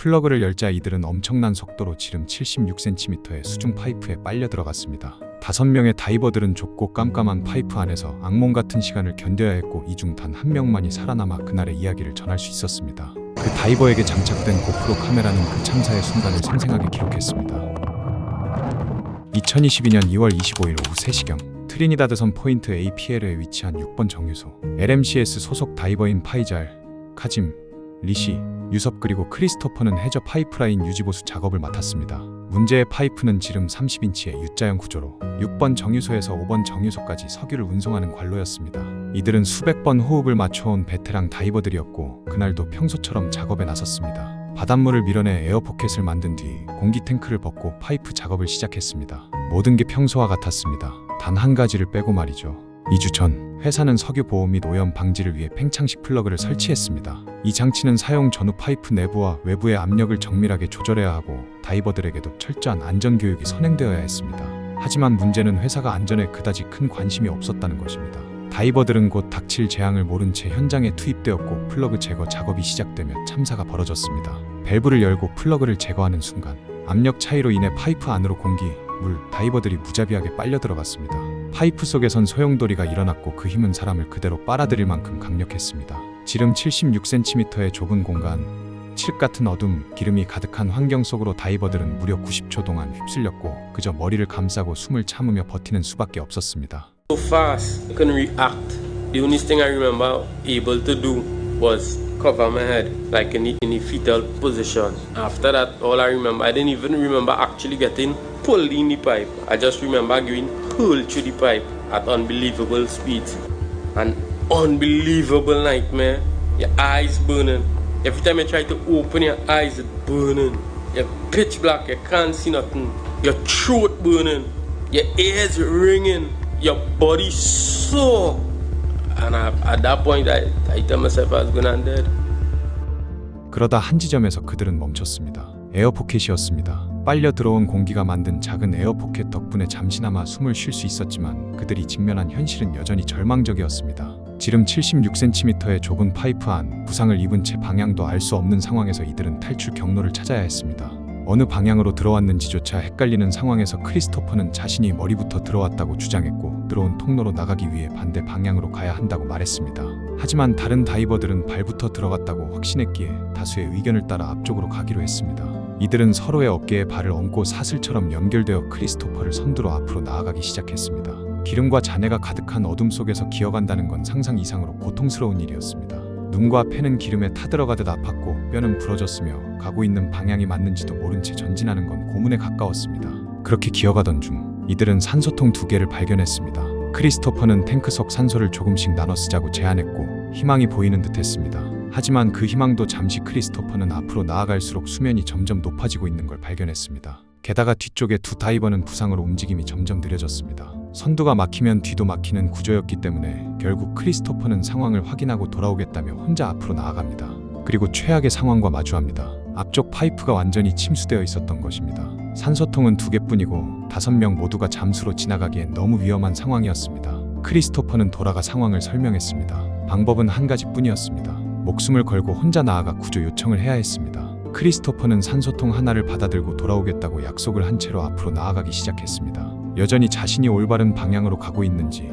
플러그를 열자 이들은 엄청난 속도로 지름 76cm의 수중 파이프에 빨려 들어갔습니다. 5명의 다이버들은 좁고 깜깜한 파이프 안에서 악몽 같은 시간을 견뎌야 했고 이 중 단 한 명만이 살아남아 그날의 이야기를 전할 수 있었습니다. 그 다이버에게 장착된 고프로 카메라는 그 참사의 순간을 생생하게 기록했습니다. 2022년 2월 25일 오후 3시경 트리니다드 섬 포인트 APL에 위치한 6번 정유소 LMCS 소속 다이버인 파이잘, 카짐, 리시, 유섭 그리고 크리스토퍼는 해저 파이프라인 유지보수 작업을 맡았습니다. 문제의 파이프는 지름 30인치의 U자형 구조로 6번 정유소에서 5번 정유소까지 석유를 운송하는 관로였습니다. 이들은 수백 번 호흡을 맞춰온 베테랑 다이버들이었고 그날도 평소처럼 작업에 나섰습니다. 바닷물을 밀어내 에어포켓을 만든 뒤 공기 탱크를 벗고 파이프 작업을 시작했습니다. 모든 게 평소와 같았습니다. 단 한 가지를 빼고 말이죠. 2주 전 회사는 석유 보호 및 오염 방지를 위해 팽창식 플러그를 설치했습니다. 이 장치는 사용 전후 파이프 내부와 외부의 압력을 정밀하게 조절해야 하고 다이버들에게도 철저한 안전 교육이 선행되어야 했습니다. 하지만 문제는 회사가 안전에 그다지 큰 관심이 없었다는 것입니다. 다이버들은 곧 닥칠 재앙을 모른 채 현장에 투입되었고 플러그 제거 작업이 시작되며 참사가 벌어졌습니다. 밸브를 열고 플러그를 제거하는 순간 압력 차이로 인해 파이프 안으로 공기, 물, 다이버들이 무자비하게 빨려 들어갔습니다. 파이프 속에선 소용돌이가 일어났고 그 힘은 사람을 그대로 빨아들일 만큼 강력했습니다. 지름 76cm의 좁은 공간, 칠흑 같은 어둠, 기름이 가득한 환경 속으로 다이버들은 무려 90초 동안 휩쓸렸고 그저 머리를 감싸고 숨을 참으며 버티는 수밖에 없었습니다. So fast, I couldn't react. The only thing I remember able to do was cover my head, like in the fetal position. After that, all I remember, I didn't even remember actually getting pulled in the pipe. I just remember going hurled through the pipe at unbelievable speeds. An unbelievable nightmare. Your eyes burning. Every time you try to open your eyes, it's burning. You're pitch black, you can't see nothing. Your throat burning. Your ears ringing. Your body sore. And at that point, I tell myself I was gonna end dead. 그러다 한 지점에서 그들은 멈췄습니다. 에어포켓이었습니다. 빨려 들어온 공기가 만든 작은 에어포켓 덕분에 잠시나마 숨을 쉴 수 있었지만 그들이 직면한 현실은 여전히 절망적이었습니다. 지름 76cm의 좁은 파이프 안, 부상을 입은 채 방향도 알 수 없는 상황에서 이들은 탈출 경로를 찾아야 했습니다. 어느 방향으로 들어왔는지조차 헷갈리는 상황에서 크리스토퍼는 자신이 머리부터 들어왔다고 주장했고 들어온 통로로 나가기 위해 반대 방향으로 가야 한다고 말했습니다. 하지만 다른 다이버들은 발부터 들어갔다고 확신했기에 다수의 의견을 따라 앞쪽으로 가기로 했습니다. 이들은 서로의 어깨에 발을 얹고 사슬처럼 연결되어 크리스토퍼를 선두로 앞으로 나아가기 시작했습니다. 기름과 잔해가 가득한 어둠 속에서 기어간다는 건 상상 이상으로 고통스러운 일이었습니다. 눈과 폐는 기름에 타들어가듯 아팠고 뼈는 부러졌으며 가고 있는 방향이 맞는지도 모른 채 전진하는 건 고문에 가까웠습니다. 그렇게 기어가던 중 이들은 산소통 2개를 발견했습니다. 크리스토퍼는 탱크 속 산소를 조금씩 나눠 쓰자고 제안했고 희망이 보이는 듯 했습니다. 하지만 그 희망도 잠시 크리스토퍼는 앞으로 나아갈수록 수면이 점점 높아지고 있는 걸 발견했습니다. 게다가 뒤쪽의 두 다이버는 부상으로 움직임이 점점 느려졌습니다. 선두가 막히면 뒤도 막히는 구조였기 때문에 결국 크리스토퍼는 상황을 확인하고 돌아오겠다며 혼자 앞으로 나아갑니다. 그리고 최악의 상황과 마주합니다. 앞쪽 파이프가 완전히 침수되어 있었던 것입니다. 산소통은 2개뿐이고 5명 모두가 잠수로 지나가기엔 너무 위험한 상황이었습니다. 크리스토퍼는 돌아가 상황을 설명했습니다. 방법은 한 가지뿐이었습니다. 목숨을 걸고 혼자 나아가 구조 요청을 해야 했습니다. 크리스토퍼는 산소통 하나를 받아들고 돌아오겠다고 약속을 한 채로 앞으로 나아가기 시작했습니다. 여전히 자신이 올바른 방향으로 가고 있는지,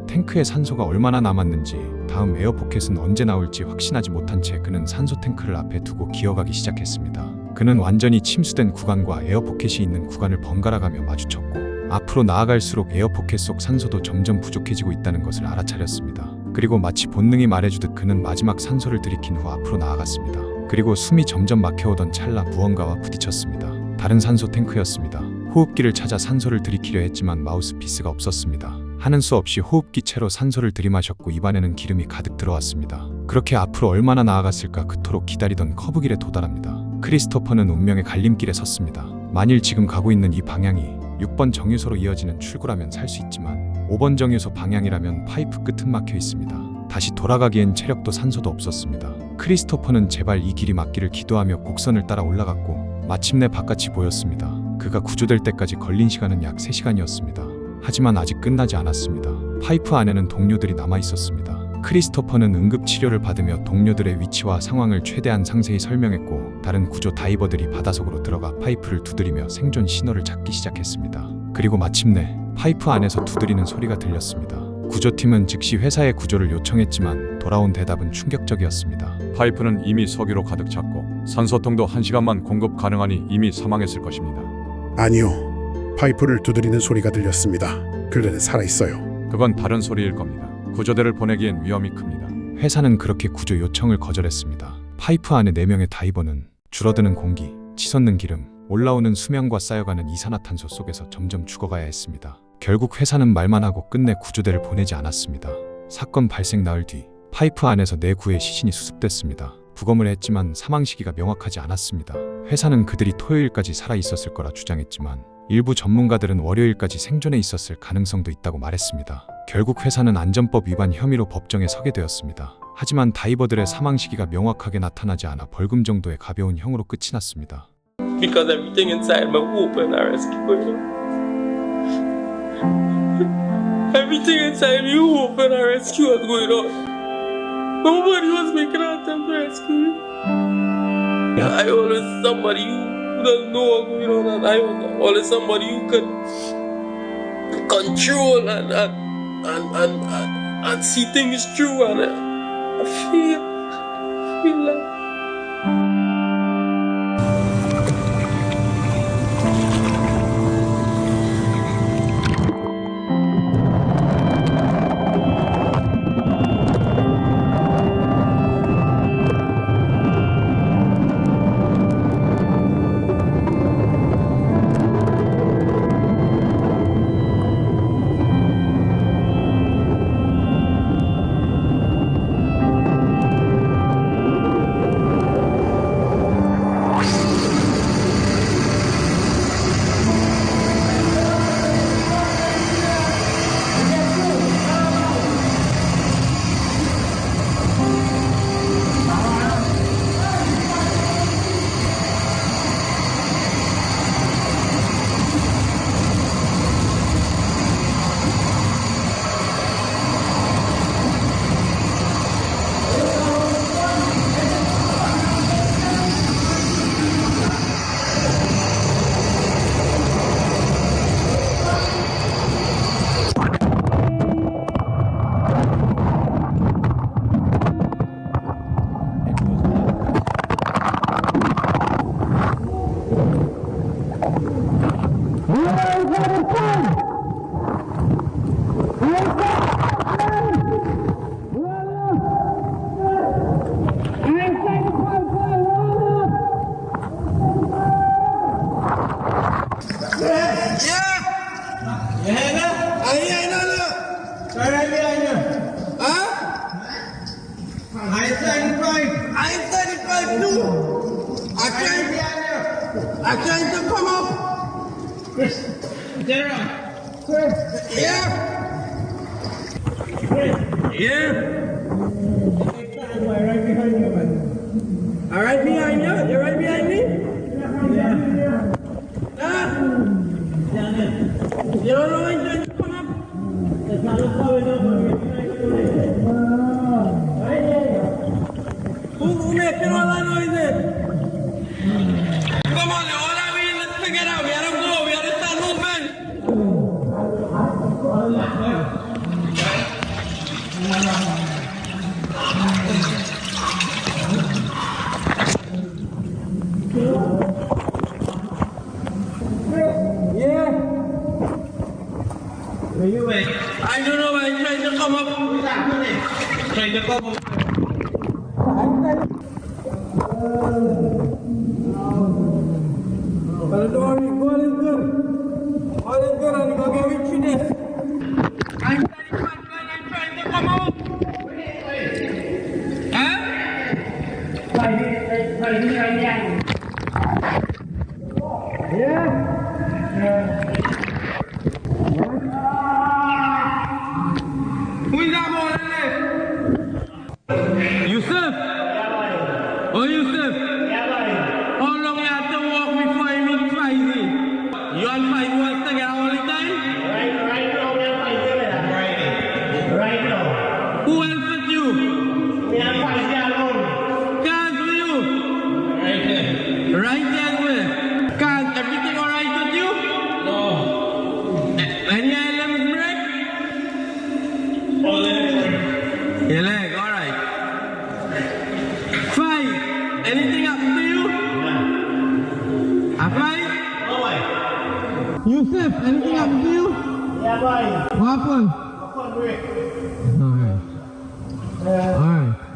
탱크에 산소가 얼마나 남았는지, 다음 에어포켓은 언제 나올지 확신하지 못한 채 그는 산소 탱크를 앞에 두고 기어가기 시작했습니다. 그는 완전히 침수된 구간과 에어포켓이 있는 구간을 번갈아가며 마주쳤고 앞으로 나아갈수록 에어포켓 속 산소도 점점 부족해지고 있다는 것을 알아차렸습니다. 그리고 마치 본능이 말해주듯 그는 마지막 산소를 들이킨 후 앞으로 나아갔습니다. 그리고 숨이 점점 막혀오던 찰나 무언가와 부딪혔습니다. 다른 산소 탱크였습니다. 호흡기를 찾아 산소를 들이키려 했지만 마우스피스가 없었습니다. 하는 수 없이 호흡기 채로 산소를 들이마셨고 입안에는 기름이 가득 들어왔습니다. 그렇게 앞으로 얼마나 나아갔을까 그토록 기다리던 커브길에 도달합니다. 크리스토퍼는 운명의 갈림길에 섰습니다. 만일 지금 가고 있는 이 방향이 6번 정유소로 이어지는 출구라면 살 수 있지만 5번 정유소 방향이라면 파이프 끝은 막혀 있습니다. 다시 돌아가기엔 체력도 산소도 없었습니다. 크리스토퍼는 제발 이 길이 맞기를 기도하며 곡선을 따라 올라갔고 마침내 바깥이 보였습니다. 그가 구조될 때까지 걸린 시간은 약 3시간이었습니다. 하지만 아직 끝나지 않았습니다. 파이프 안에는 동료들이 남아 있었습니다. 크리스토퍼는 응급치료를 받으며 동료들의 위치와 상황을 최대한 상세히 설명했고 다른 구조 다이버들이 바닷속으로 들어가 파이프를 두드리며 생존 신호를 찾기 시작했습니다. 그리고 마침내 파이프 안에서 두드리는 소리가 들렸습니다. 구조팀은 즉시 회사에 구조를 요청했지만 돌아온 대답은 충격적이었습니다. 파이프는 이미 석유로 가득 찼고 산소통도 1시간만 공급 가능하니 이미 사망했을 것입니다. 아니요. 파이프를 두드리는 소리가 들렸습니다. 그들은 살아있어요. 그건 다른 소리일 겁니다. 구조대를 보내기엔 위험이 큽니다. 회사는 그렇게 구조 요청을 거절했습니다. 파이프 안에 4명의 다이버는 줄어드는 공기, 치솟는 기름, 올라오는 수면과 쌓여가는 이산화탄소 속에서 점점 죽어가야 했습니다. 결국 회사는 말만 하고 끝내 구조대를 보내지 않았습니다. 사건 발생 나흘 뒤 파이프 안에서 4구의 시신이 수습됐습니다. 부검을 했지만 사망 시기가 명확하지 않았습니다. 회사는 그들이 토요일까지 살아있었을 거라 주장했지만 일부 전문가들은 월요일까지 생존해 있었을 가능성도 있다고 말했습니다. 결국 회사는 안전법 위반 혐의로 법정에 서게 되었습니다. 하지만 다이버들의 사망 시기가 명확하게 나타나지 않아 벌금 정도의 가벼운 형으로 끝이 났습니다. Because everything inside my open I rescue. Everything inside me open I rescue was going on. Nobody was making an attempt to rescue me. I always somebody who doesn't know what's going on, and I was always somebody who could control and see things through, and I feel like I trying to come up. General. Yeah. Yeah. Right behind you, man. All right behind you? You're right behind me? Yeah. You don't know when you're come up? It's not coming up. Who making all that noises? Come on, all I mean, let's figure it out. We gotta go. We gotta start moving. Yeah. Where you at? I don't know. I'm trying to come up. Trying to come up. But don't worry, all is good. All is good, I'm gonna get with you this. I'm trying to come out. Huh? Yeah? Who is that boy there? Yusuf? Oh, Yusuf? How long you have to walk before you meet Friday? You and Friday was together all the time? Right now we are fighting with that. Right now. Who else with you? Your leg, alright. Fight. Anything happen to you? A fight? Yusuf, anything happen to you? Yeah, boy. What happened? Upon break. Alright. Alright.